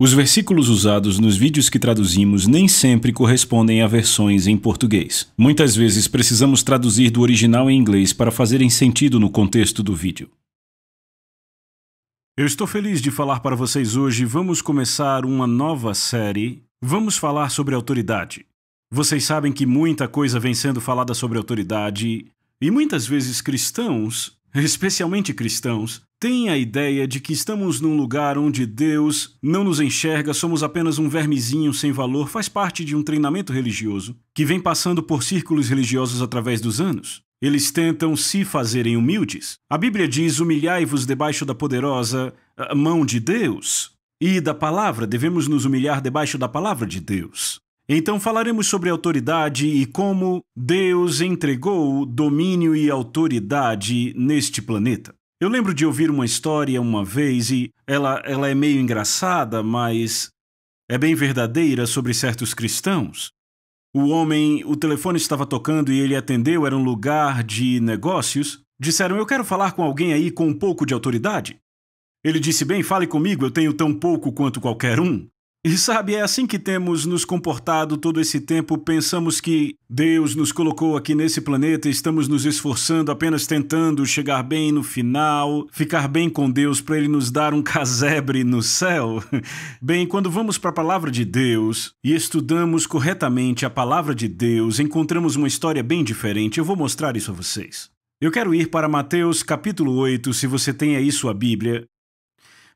Os versículos usados nos vídeos que traduzimos nem sempre correspondem a versões em português. Muitas vezes precisamos traduzir do original em inglês para fazerem sentido no contexto do vídeo. Eu estou feliz de falar para vocês hoje. Vamos começar uma nova série. Vamos falar sobre autoridade. Vocês sabem que muita coisa vem sendo falada sobre autoridade e muitas vezes cristãos, especialmente cristãos, têm a ideia de que estamos num lugar onde Deus não nos enxerga, somos apenas um vermezinho sem valor, faz parte de um treinamento religioso que vem passando por círculos religiosos através dos anos. Eles tentam se fazerem humildes. A Bíblia diz: humilhai-vos debaixo da poderosa mão de Deus. E da palavra, devemos nos humilhar debaixo da palavra de Deus. Então falaremos sobre autoridade e como Deus entregou domínio e autoridade neste planeta. Eu lembro de ouvir uma história uma vez e ela é meio engraçada, mas é bem verdadeira, sobre certos cristãos. O telefone estava tocando e ele atendeu, era um lugar de negócios. Disseram: eu quero falar com alguém aí com um pouco de autoridade. Ele disse: bem, fale comigo, eu tenho tão pouco quanto qualquer um. E sabe, é assim que temos nos comportado todo esse tempo. Pensamos que Deus nos colocou aqui nesse planeta e estamos nos esforçando, apenas tentando chegar bem no final, ficar bem com Deus para Ele nos dar um casebre no céu. Bem, quando vamos para a Palavra de Deus e estudamos corretamente a Palavra de Deus, encontramos uma história bem diferente. Eu vou mostrar isso a vocês. Eu quero ir para Mateus capítulo 8, se você tem aí sua Bíblia.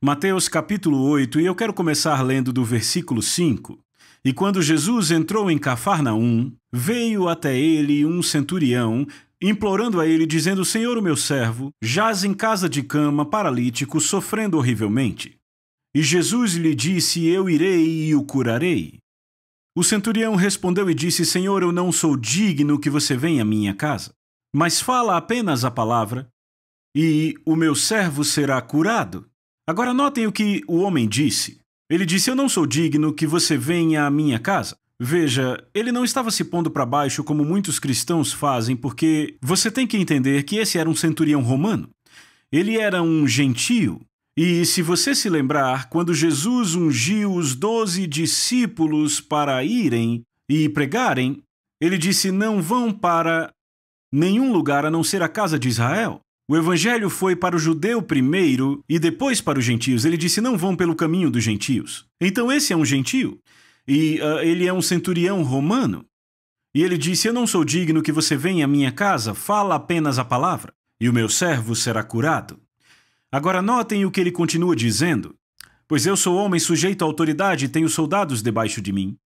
Mateus capítulo 8, e eu quero começar lendo do versículo 5. E quando Jesus entrou em Cafarnaum, veio até ele um centurião, implorando a ele, dizendo: Senhor, o meu servo jaz em casa de cama, paralítico, sofrendo horrivelmente. E Jesus lhe disse: eu irei e o curarei. O centurião respondeu e disse: Senhor, eu não sou digno que você venha à minha casa, mas fala apenas a palavra, e o meu servo será curado. Agora notem o que o homem disse. Ele disse: eu não sou digno que você venha à minha casa. Veja, ele não estava se pondo para baixo como muitos cristãos fazem, porque você tem que entender que esse era um centurião romano. Ele era um gentio. E se você se lembrar, quando Jesus ungiu os 12 discípulos para irem e pregarem, ele disse: não vão para nenhum lugar a não ser a casa de Israel. O evangelho foi para o judeu primeiro e depois para os gentios. Ele disse: não vão pelo caminho dos gentios. Então esse é um gentio. E ele é um centurião romano. E ele disse: eu não sou digno que você venha à minha casa, fala apenas a palavra, e o meu servo será curado. Agora notem o que ele continua dizendo: pois eu sou homem sujeito à autoridade e tenho soldados debaixo de mim.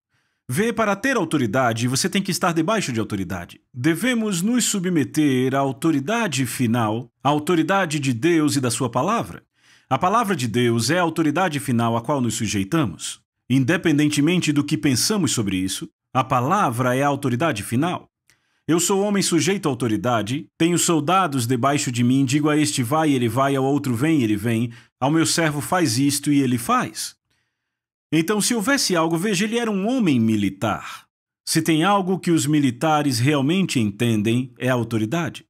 Vê, para ter autoridade, você tem que estar debaixo de autoridade. Devemos nos submeter à autoridade final, à autoridade de Deus e da sua palavra. A palavra de Deus é a autoridade final a qual nos sujeitamos. Independentemente do que pensamos sobre isso, a palavra é a autoridade final. Eu sou homem sujeito à autoridade, tenho soldados debaixo de mim, digo a este vai e ele vai, ao outro vem e ele vem, ao meu servo faz isto e ele faz. Então, se houvesse algo, veja, ele era um homem militar. Se tem algo que os militares realmente entendem, é a autoridade.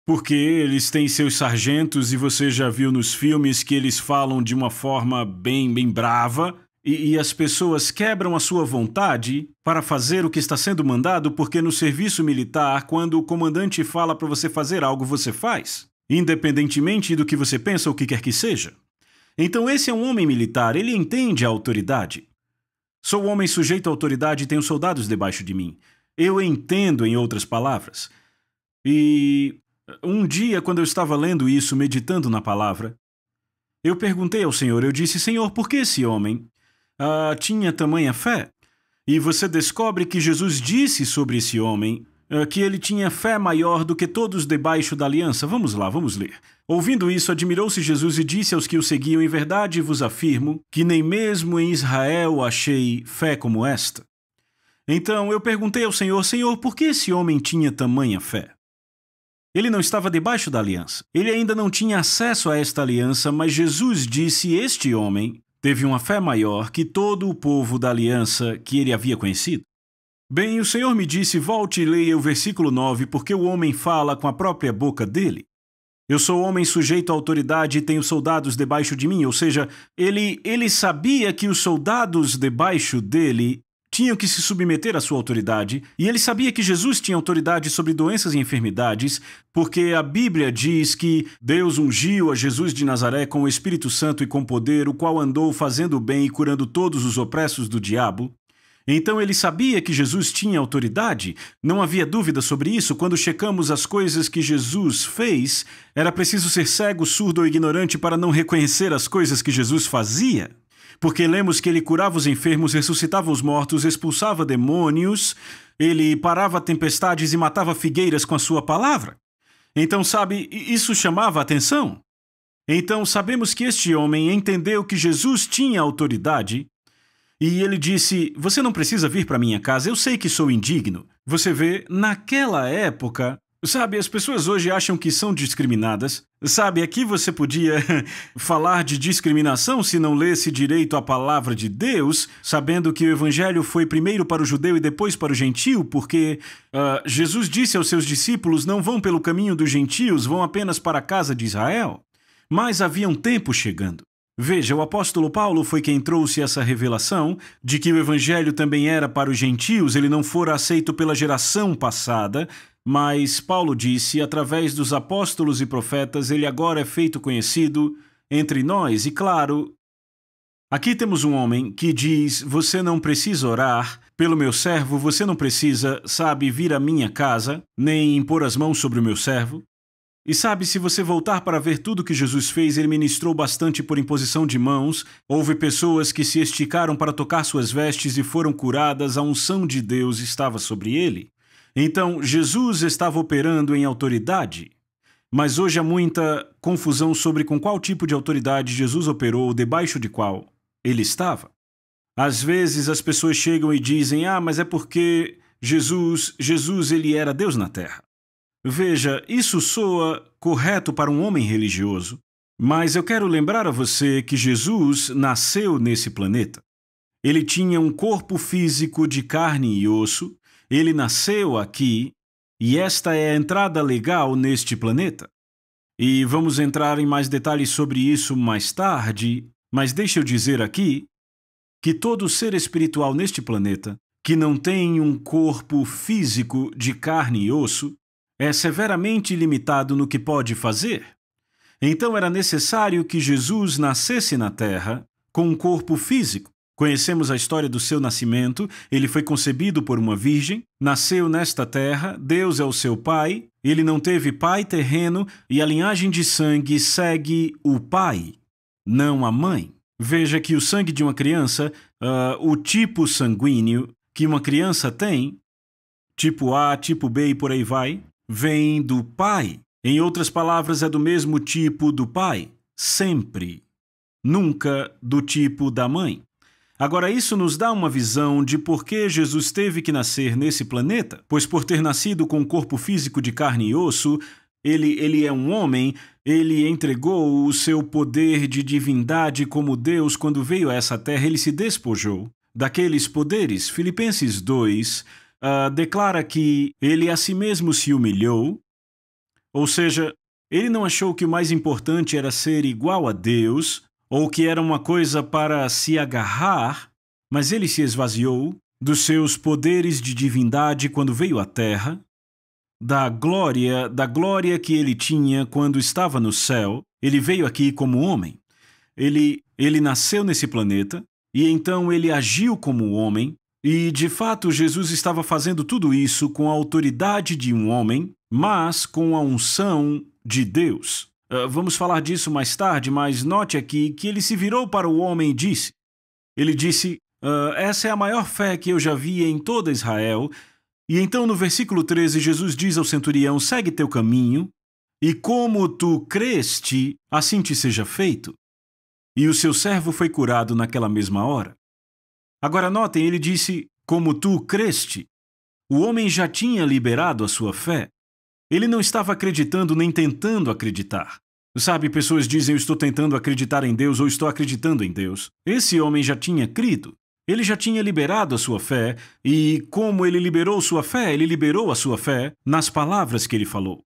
Porque eles têm seus sargentos e você já viu nos filmes que eles falam de uma forma bem brava e as pessoas quebram a sua vontade para fazer o que está sendo mandado, porque no serviço militar, quando o comandante fala para você fazer algo, você faz, independentemente do que você pensa ou o que quer que seja. Então esse é um homem militar, ele entende a autoridade. Sou homem sujeito à autoridade e tenho soldados debaixo de mim. Eu entendo, em outras palavras. E um dia, quando eu estava lendo isso, meditando na palavra, eu perguntei ao Senhor, eu disse: Senhor, por que esse homem tinha tamanha fé? E você descobre que Jesus disse sobre esse homem que ele tinha fé maior do que todos debaixo da aliança. Vamos lá, vamos ler. Ouvindo isso, admirou-se Jesus e disse aos que o seguiam: em verdade vos afirmo que nem mesmo em Israel achei fé como esta. Então eu perguntei ao Senhor: Senhor, por que esse homem tinha tamanha fé? Ele não estava debaixo da aliança. Ele ainda não tinha acesso a esta aliança, mas Jesus disse: este homem teve uma fé maior que todo o povo da aliança que ele havia conhecido. Bem, o Senhor me disse: volte e leia o versículo 9, porque o homem fala com a própria boca dele. Eu sou homem sujeito à autoridade e tenho soldados debaixo de mim. Ou seja, ele sabia que os soldados debaixo dele tinham que se submeter à sua autoridade, e ele sabia que Jesus tinha autoridade sobre doenças e enfermidades, porque a Bíblia diz que Deus ungiu a Jesus de Nazaré com o Espírito Santo e com poder, o qual andou fazendo o bem e curando todos os opressos do diabo. Então ele sabia que Jesus tinha autoridade, não havia dúvida sobre isso. Quando checamos as coisas que Jesus fez, era preciso ser cego, surdo ou ignorante para não reconhecer as coisas que Jesus fazia. Porque lemos que ele curava os enfermos, ressuscitava os mortos, expulsava demônios, ele parava tempestades e matava figueiras com a sua palavra. Então, sabe, isso chamava a atenção. Então, sabemos que este homem entendeu que Jesus tinha autoridade. E ele disse, você não precisa vir para minha casa, eu sei que sou indigno. Você vê, naquela época, sabe, as pessoas hoje acham que são discriminadas. Sabe, aqui você podia falar de discriminação se não lesse direito a palavra de Deus, sabendo que o evangelho foi primeiro para o judeu e depois para o gentio, porque Jesus disse aos seus discípulos, não vão pelo caminho dos gentios, vão apenas para a casa de Israel. Mas havia um tempo chegando. Veja, o apóstolo Paulo foi quem trouxe essa revelação de que o evangelho também era para os gentios, ele não fora aceito pela geração passada, mas Paulo disse, através dos apóstolos e profetas, ele agora é feito conhecido entre nós. E claro, aqui temos um homem que diz, você não precisa orar pelo meu servo, você não precisa, sabe, vir à minha casa, nem impor as mãos sobre o meu servo. E sabe, se você voltar para ver tudo que Jesus fez, ele ministrou bastante por imposição de mãos, houve pessoas que se esticaram para tocar suas vestes e foram curadas, a unção de Deus estava sobre ele. Então, Jesus estava operando em autoridade, mas hoje há muita confusão sobre com qual tipo de autoridade Jesus operou, debaixo de qual ele estava. Às vezes as pessoas chegam e dizem, mas é porque Jesus ele era Deus na terra. Veja, isso soa correto para um homem religioso, mas eu quero lembrar a você que Jesus nasceu nesse planeta. Ele tinha um corpo físico de carne e osso, ele nasceu aqui, e esta é a entrada legal neste planeta. E vamos entrar em mais detalhes sobre isso mais tarde, mas deixa eu dizer aqui que todo ser espiritual neste planeta, que não tem um corpo físico de carne e osso, é severamente limitado no que pode fazer. Então era necessário que Jesus nascesse na Terra com um corpo físico. Conhecemos a história do seu nascimento, ele foi concebido por uma virgem, nasceu nesta terra, Deus é o seu pai, ele não teve pai terreno e a linhagem de sangue segue o pai, não a mãe. Veja que o sangue de uma criança, o tipo sanguíneo que uma criança tem, tipo A, tipo B e por aí vai, vem do pai. Em outras palavras, é do mesmo tipo do pai, sempre. Nunca do tipo da mãe. Agora, isso nos dá uma visão de por que Jesus teve que nascer nesse planeta, pois por ter nascido com um corpo físico de carne e osso, ele é um homem, ele entregou o seu poder de divindade como Deus quando veio a essa terra, ele se despojou daqueles poderes. Filipenses 2 declara que ele a si mesmo se humilhou, ou seja, ele não achou que o mais importante era ser igual a Deus, ou que era uma coisa para se agarrar, mas ele se esvaziou dos seus poderes de divindade quando veio à terra, da glória que ele tinha quando estava no céu. Ele veio aqui como homem. Ele nasceu nesse planeta, e então ele agiu como homem, e de fato Jesus estava fazendo tudo isso com a autoridade de um homem, mas com a unção de Deus. Vamos falar disso mais tarde, mas note aqui que ele se virou para o homem e disse, essa é a maior fé que eu já vi em toda Israel. E então no versículo 13 Jesus diz ao centurião, segue teu caminho, e como tu creste, assim te seja feito. E o seu servo foi curado naquela mesma hora. Agora notem, ele disse, como tu creste. O homem já tinha liberado a sua fé. Ele não estava acreditando nem tentando acreditar. Sabe, pessoas dizem, eu estou tentando acreditar em Deus ou estou acreditando em Deus. Esse homem já tinha crido. Ele já tinha liberado a sua fé, e como ele liberou sua fé, ele liberou a sua fé nas palavras que ele falou.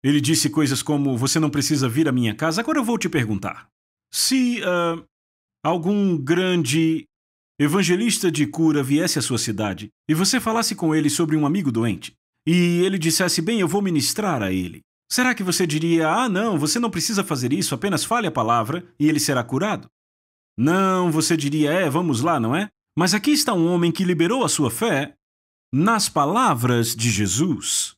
Ele disse coisas como: você não precisa vir à minha casa. Agora eu vou te perguntar. Se algum grande evangelista de cura viesse à sua cidade e você falasse com ele sobre um amigo doente, e ele dissesse: bem, eu vou ministrar a ele, será que você diria: ah, não, você não precisa fazer isso, apenas fale a palavra e ele será curado? Não, você diria: vamos lá, não é? Mas aqui está um homem que liberou a sua fé nas palavras de Jesus.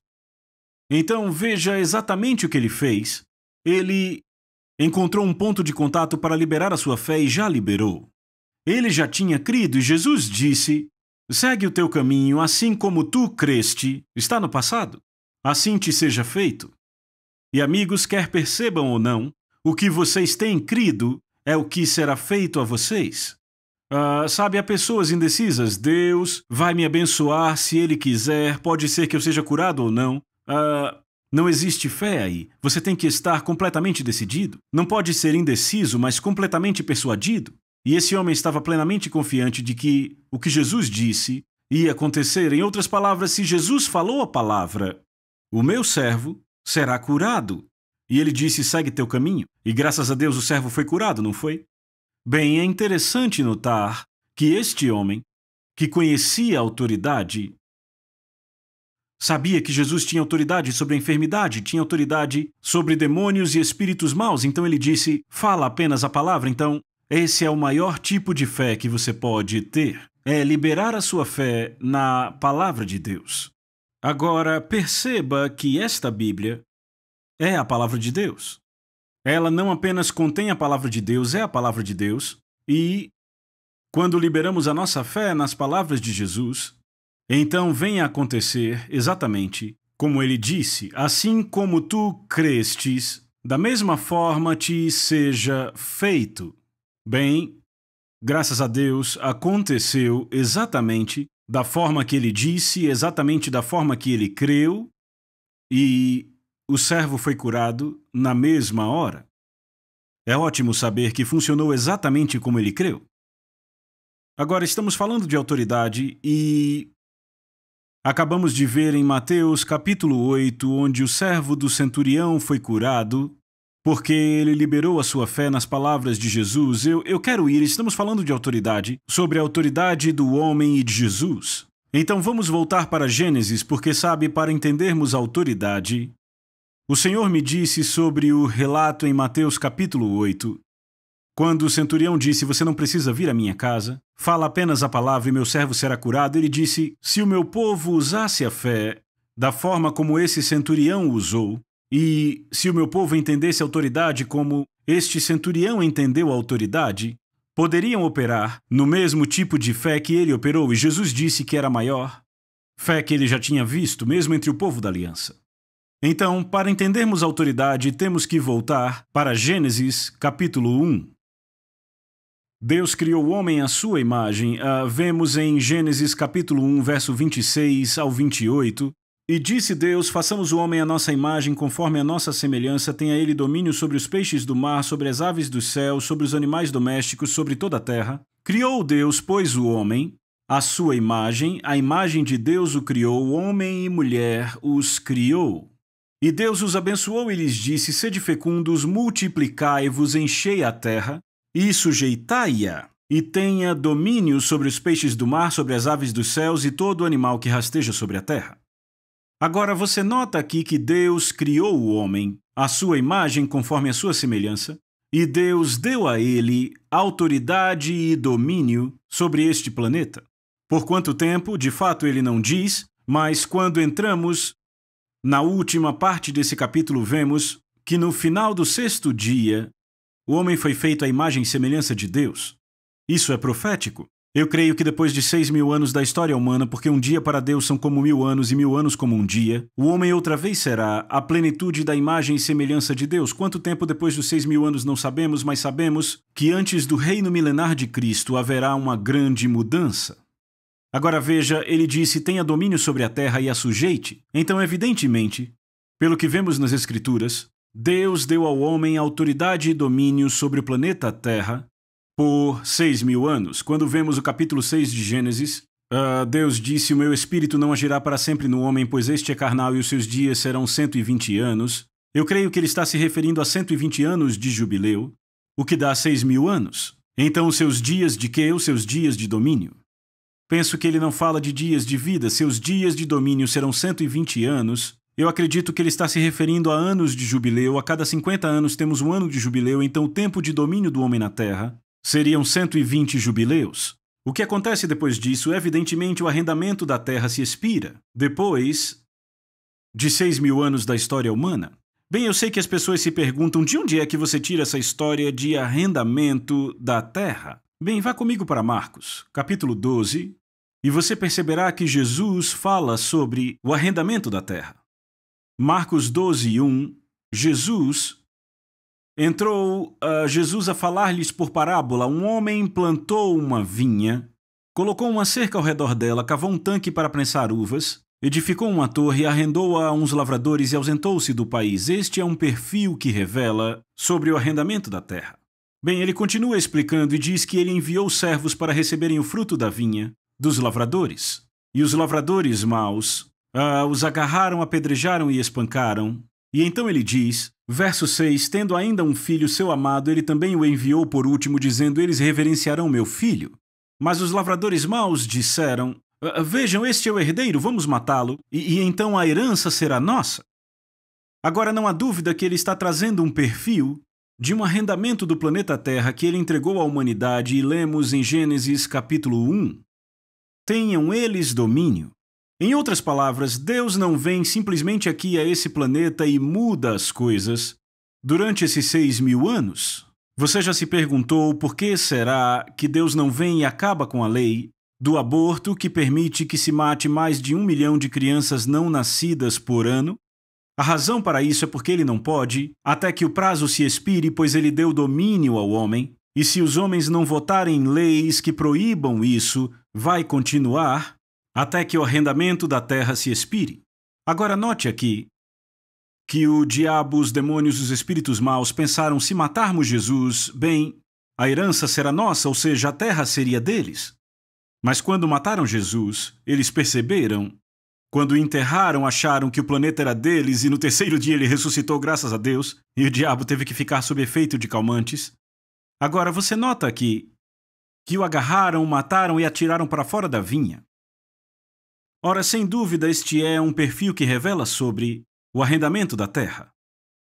Então veja exatamente o que ele fez. Ele encontrou um ponto de contato para liberar a sua fé e já liberou. Ele já tinha crido e Jesus disse: segue o teu caminho, assim como tu creste. Está no passado. Assim te seja feito. E amigos, quer percebam ou não, o que vocês têm crido é o que será feito a vocês. Sabe, há pessoas indecisas. Deus vai me abençoar se Ele quiser. Pode ser que eu seja curado ou não. Não existe fé aí. Você tem que estar completamente decidido. Não pode ser indeciso, mas completamente persuadido. E esse homem estava plenamente confiante de que o que Jesus disse ia acontecer. Em outras palavras, se Jesus falou a palavra, o meu servo será curado. E ele disse: segue teu caminho. E graças a Deus o servo foi curado, não foi? Bem, é interessante notar que este homem, que conhecia a autoridade, sabia que Jesus tinha autoridade sobre a enfermidade, tinha autoridade sobre demônios e espíritos maus. Então ele disse: fala apenas a palavra. Então, esse é o maior tipo de fé que você pode ter. É liberar a sua fé na palavra de Deus. Agora, perceba que esta Bíblia é a palavra de Deus. Ela não apenas contém a palavra de Deus, é a palavra de Deus. E quando liberamos a nossa fé nas palavras de Jesus, então vem a acontecer exatamente como ele disse: assim como tu crestes, da mesma forma te seja feito. Bem, graças a Deus, aconteceu exatamente da forma que ele disse, exatamente da forma que ele creu, e o servo foi curado na mesma hora. É ótimo saber que funcionou exatamente como ele creu. Agora, estamos falando de autoridade e acabamos de ver em Mateus capítulo 8, onde o servo do centurião foi curado porque ele liberou a sua fé nas palavras de Jesus. Eu quero ir, estamos falando de autoridade, sobre a autoridade do homem e de Jesus. Então vamos voltar para Gênesis, porque sabe, para entendermos a autoridade, o Senhor me disse sobre o relato em Mateus capítulo 8, quando o centurião disse: você não precisa vir à minha casa, fala apenas a palavra e meu servo será curado. Ele disse: se o meu povo usasse a fé da forma como esse centurião usou, e se o meu povo entendesse a autoridade como este centurião entendeu a autoridade, poderiam operar no mesmo tipo de fé que ele operou. E Jesus disse que era maior, fé que ele já tinha visto, mesmo entre o povo da aliança. Então, para entendermos a autoridade, temos que voltar para Gênesis capítulo 1. Deus criou o homem à sua imagem. Vemos em Gênesis capítulo 1, verso 26 ao 28. E disse Deus: façamos o homem à nossa imagem, conforme a nossa semelhança, tenha ele domínio sobre os peixes do mar, sobre as aves dos céus, sobre os animais domésticos, sobre toda a terra. Criou Deus, pois, o homem, à sua imagem, a imagem de Deus o criou, homem e mulher os criou. E Deus os abençoou e lhes disse: sede fecundos, multiplicai-vos, enchei a terra e sujeitai-a, e tenha domínio sobre os peixes do mar, sobre as aves dos céus e todo animal que rasteja sobre a terra. Agora você nota aqui que Deus criou o homem à sua imagem, conforme a sua semelhança, e Deus deu a ele autoridade e domínio sobre este planeta. Por quanto tempo, de fato ele não diz, mas quando entramos na última parte desse capítulo, vemos que no final do 6º dia, o homem foi feito à imagem e semelhança de Deus. Isso é profético. Eu creio que depois de 6.000 anos da história humana, porque um dia para Deus são como 1.000 anos e 1.000 anos como um dia, o homem outra vez será a plenitude da imagem e semelhança de Deus. Quanto tempo depois dos 6.000 anos não sabemos, mas sabemos que antes do reino milenar de Cristo haverá uma grande mudança. Agora veja, ele disse: tenha domínio sobre a terra e a sujeite. Então, evidentemente, pelo que vemos nas Escrituras, Deus deu ao homem autoridade e domínio sobre o planeta Terra por 6.000 anos. Quando vemos o capítulo 6 de Gênesis, Deus disse: o meu espírito não agirá para sempre no homem, pois este é carnal e os seus dias serão 120 anos. Eu creio que ele está se referindo a 120 anos de jubileu, o que dá 6.000 anos. Então, os seus dias de quê? Os seus dias de domínio. Penso que ele não fala de dias de vida, seus dias de domínio serão 120 anos. Eu acredito que ele está se referindo a anos de jubileu. A cada 50 anos temos um ano de jubileu, então o tempo de domínio do homem na Terra seriam 120 jubileus. O que acontece depois disso? Evidentemente, o arrendamento da Terra se expira, depois de 6.000 anos da história humana. Bem, eu sei que as pessoas se perguntam de onde é que você tira essa história de arrendamento da Terra. Bem, vá comigo para Marcos, capítulo 12, e você perceberá que Jesus fala sobre o arrendamento da terra. Marcos 12, 1, Jesus a falar-lhes por parábola. Um homem plantou uma vinha, colocou uma cerca ao redor dela, cavou um tanque para prensar uvas, edificou uma torre, arrendou-a a uns lavradores e ausentou-se do país. Este é um perfil que revela sobre o arrendamento da terra. Bem, ele continua explicando e diz que ele enviou servos para receberem o fruto da vinha dos lavradores. E os lavradores maus os agarraram, apedrejaram e espancaram. E então ele diz, verso 6, tendo ainda um filho, seu amado, ele também o enviou por último, dizendo, eles reverenciarão meu filho. Mas os lavradores maus disseram, vejam, este é o herdeiro, vamos matá-lo, e então a herança será nossa. Agora não há dúvida que ele está trazendo um perfil de um arrendamento do planeta Terra que ele entregou à humanidade, e lemos em Gênesis capítulo 1. Tenham eles domínio. Em outras palavras, Deus não vem simplesmente aqui a esse planeta e muda as coisas durante esses 6.000 anos. Você já se perguntou por que será que Deus não vem e acaba com a lei do aborto que permite que se mate mais de 1 milhão de crianças não nascidas por ano? A razão para isso é porque ele não pode, até que o prazo se expire, pois ele deu domínio ao homem, e se os homens não votarem leis que proíbam isso, vai continuar até que o arrendamento da terra se expire. Agora note aqui que o diabo, os demônios, os espíritos maus pensaram, se matarmos Jesus, bem, a herança será nossa, ou seja, a terra seria deles. Mas quando mataram Jesus, eles perceberam. Quando o enterraram, acharam que o planeta era deles e no terceiro dia ele ressuscitou, graças a Deus, e o diabo teve que ficar sob efeito de calmantes. Agora você nota aqui que o agarraram, mataram e atiraram para fora da vinha. Ora, sem dúvida, este é um perfil que revela sobre o arrendamento da terra.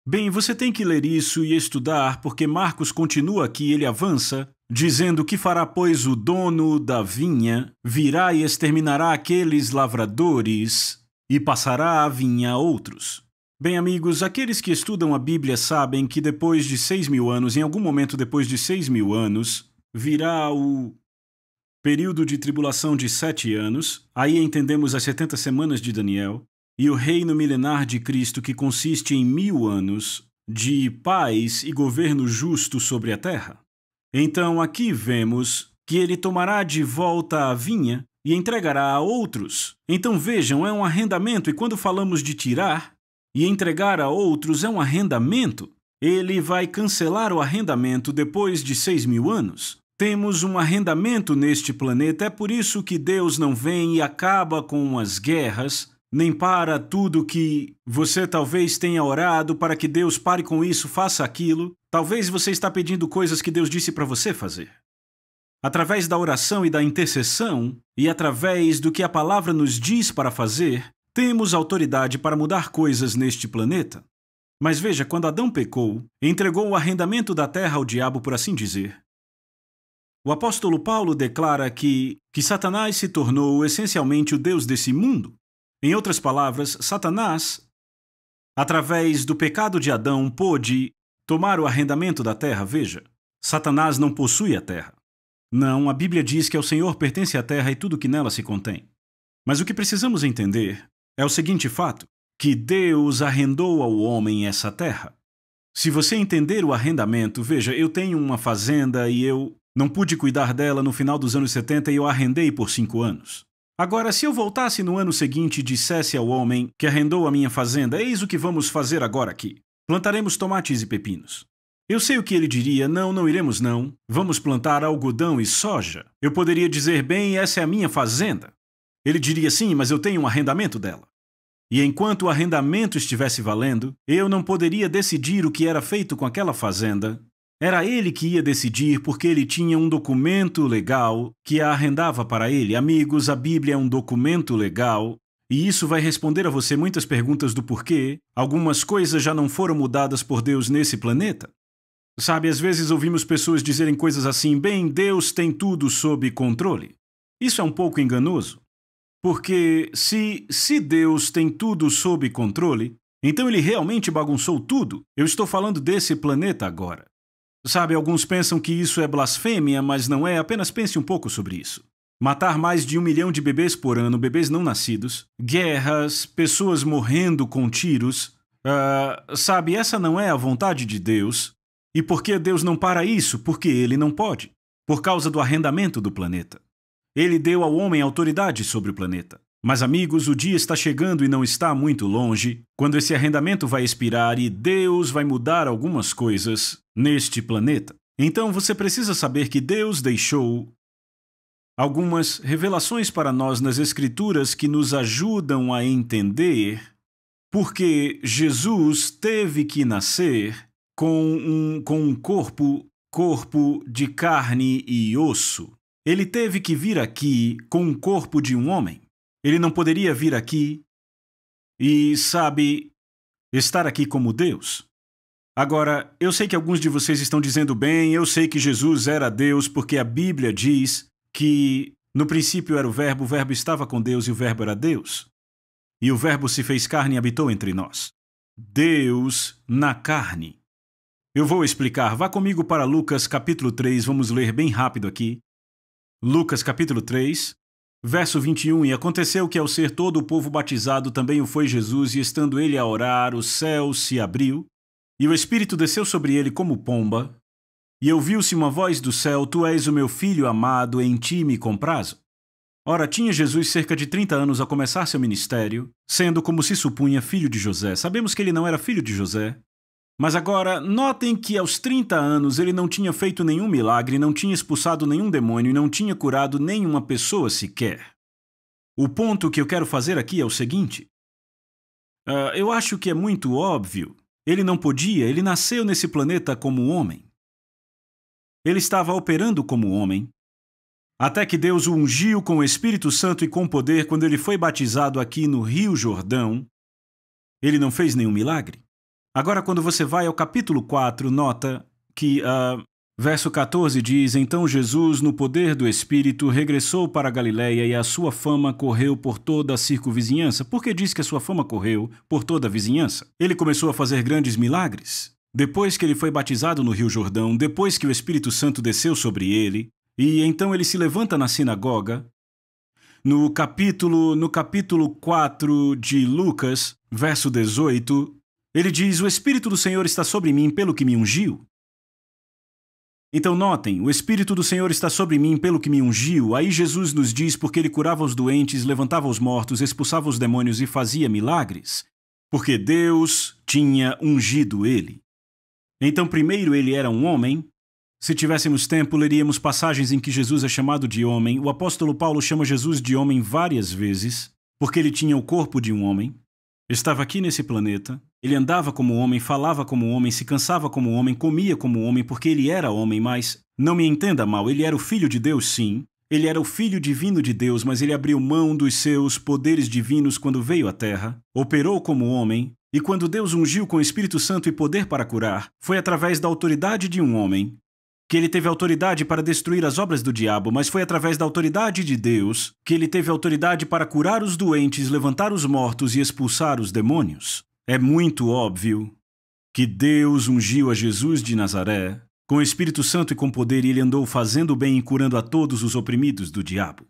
Bem, você tem que ler isso e estudar, porque Marcos continua aqui, ele avança, dizendo que fará, pois, o dono da vinha, virá e exterminará aqueles lavradores e passará a vinha a outros. Bem, amigos, aqueles que estudam a Bíblia sabem que depois de 6.000 anos, em algum momento depois de 6.000 anos, virá o período de tribulação de 7 anos, aí entendemos as 70 semanas de Daniel, e o reino milenar de Cristo, que consiste em 1.000 anos de paz e governo justo sobre a terra. Então aqui vemos que ele tomará de volta a vinha e entregará a outros. Então vejam, é um arrendamento, e quando falamos de tirar e entregar a outros, é um arrendamento. Ele vai cancelar o arrendamento depois de 6.000 anos. Temos um arrendamento neste planeta, é por isso que Deus não vem e acaba com as guerras, nem para tudo que você talvez tenha orado para que Deus pare com isso, faça aquilo. Talvez você está pedindo coisas que Deus disse para você fazer. Através da oração e da intercessão, e através do que a palavra nos diz para fazer, temos autoridade para mudar coisas neste planeta. Mas veja, quando Adão pecou, entregou o arrendamento da terra ao diabo, por assim dizer. O apóstolo Paulo declara que Satanás se tornou essencialmente o Deus desse mundo. Em outras palavras, Satanás, através do pecado de Adão, pôde tomar o arrendamento da terra. Veja, Satanás não possui a terra. Não, a Bíblia diz que ao Senhor pertence a terra e tudo que nela se contém. Mas o que precisamos entender é o seguinte fato, que Deus arrendou ao homem essa terra. Se você entender o arrendamento, veja, eu tenho uma fazenda e eu não pude cuidar dela no final dos anos 70 e eu arrendei por 5 anos. Agora, se eu voltasse no ano seguinte e dissesse ao homem que arrendou a minha fazenda, eis o que vamos fazer agora aqui. Plantaremos tomates e pepinos. Eu sei o que ele diria, não iremos não. Vamos plantar algodão e soja. Eu poderia dizer, bem, essa é a minha fazenda. Ele diria, sim, mas eu tenho um arrendamento dela. E enquanto o arrendamento estivesse valendo, eu não poderia decidir o que era feito com aquela fazenda. Era ele que ia decidir porque ele tinha um documento legal que a arrendava para ele. Amigos, a Bíblia é um documento legal. E isso vai responder a você muitas perguntas do porquê algumas coisas já não foram mudadas por Deus nesse planeta. Sabe, às vezes ouvimos pessoas dizerem coisas assim, bem, Deus tem tudo sob controle. Isso é um pouco enganoso. Porque se Deus tem tudo sob controle, então ele realmente bagunçou tudo. Eu estou falando desse planeta agora. Sabe, alguns pensam que isso é blasfêmia, mas não é, apenas pense um pouco sobre isso. Matar mais de 1 milhão de bebês por ano, bebês não nascidos, guerras, pessoas morrendo com tiros. Sabe, essa não é a vontade de Deus. E por que Deus não para isso? Porque ele não pode. Por causa do arrendamento do planeta. Ele deu ao homem autoridade sobre o planeta. Mas, amigos, o dia está chegando e não está muito longe, quando esse arrendamento vai expirar e Deus vai mudar algumas coisas neste planeta. Então você precisa saber que Deus deixou algumas revelações para nós nas Escrituras que nos ajudam a entender porque Jesus teve que nascer com um corpo de carne e osso. Ele teve que vir aqui com um corpo de um homem. Ele não poderia vir aqui e, sabe, estar aqui como Deus. Agora, eu sei que alguns de vocês estão dizendo bem, eu sei que Jesus era Deus porque a Bíblia diz que no princípio era o Verbo estava com Deus e o Verbo era Deus. E o Verbo se fez carne e habitou entre nós. Deus na carne. Eu vou explicar. Vá comigo para Lucas capítulo 3, vamos ler bem rápido aqui. Lucas capítulo 3, verso 21. E aconteceu que ao ser todo o povo batizado também o foi Jesus, e estando ele a orar, o céu se abriu, e o Espírito desceu sobre ele como pomba, e ouviu-se uma voz do céu, Tu és o meu filho amado, em ti me comprazo. Ora, tinha Jesus cerca de 30 anos ao começar seu ministério, sendo como se supunha filho de José. Sabemos que ele não era filho de José. Mas agora, notem que aos 30 anos ele não tinha feito nenhum milagre, não tinha expulsado nenhum demônio e não tinha curado nenhuma pessoa sequer. O ponto que eu quero fazer aqui é o seguinte. Eu acho que é muito óbvio. Ele não podia, ele nasceu nesse planeta como homem. Ele estava operando como homem, até que Deus o ungiu com o Espírito Santo e com poder quando ele foi batizado aqui no Rio Jordão. Ele não fez nenhum milagre. Agora, quando você vai ao capítulo 4, nota que verso 14 diz, Então Jesus, no poder do Espírito, regressou para a Galiléia e a sua fama correu por toda a circunvizinhança. Por que diz que a sua fama correu por toda a vizinhança? Ele começou a fazer grandes milagres. Depois que ele foi batizado no Rio Jordão, depois que o Espírito Santo desceu sobre ele, e então ele se levanta na sinagoga, no capítulo 4 de Lucas, verso 18, ele diz, O Espírito do Senhor está sobre mim pelo que me ungiu. Então notem, o Espírito do Senhor está sobre mim pelo que me ungiu. Aí Jesus nos diz porque ele curava os doentes, levantava os mortos, expulsava os demônios e fazia milagres. Porque Deus tinha ungido ele. Então primeiro ele era um homem. Se tivéssemos tempo, leríamos passagens em que Jesus é chamado de homem. O apóstolo Paulo chama Jesus de homem várias vezes, porque ele tinha o corpo de um homem. Estava aqui nesse planeta. Ele andava como homem, falava como homem, se cansava como homem, comia como homem, porque ele era homem, mas não me entenda mal, ele era o Filho de Deus, sim. Ele era o Filho divino de Deus, mas ele abriu mão dos seus poderes divinos quando veio à Terra, operou como homem, e quando Deus ungiu com o Espírito Santo e poder para curar, foi através da autoridade de um homem, que ele teve autoridade para destruir as obras do diabo, mas foi através da autoridade de Deus que ele teve autoridade para curar os doentes, levantar os mortos e expulsar os demônios. É muito óbvio que Deus ungiu a Jesus de Nazaré com o Espírito Santo e com poder, e ele andou fazendo bem e curando a todos os oprimidos do diabo.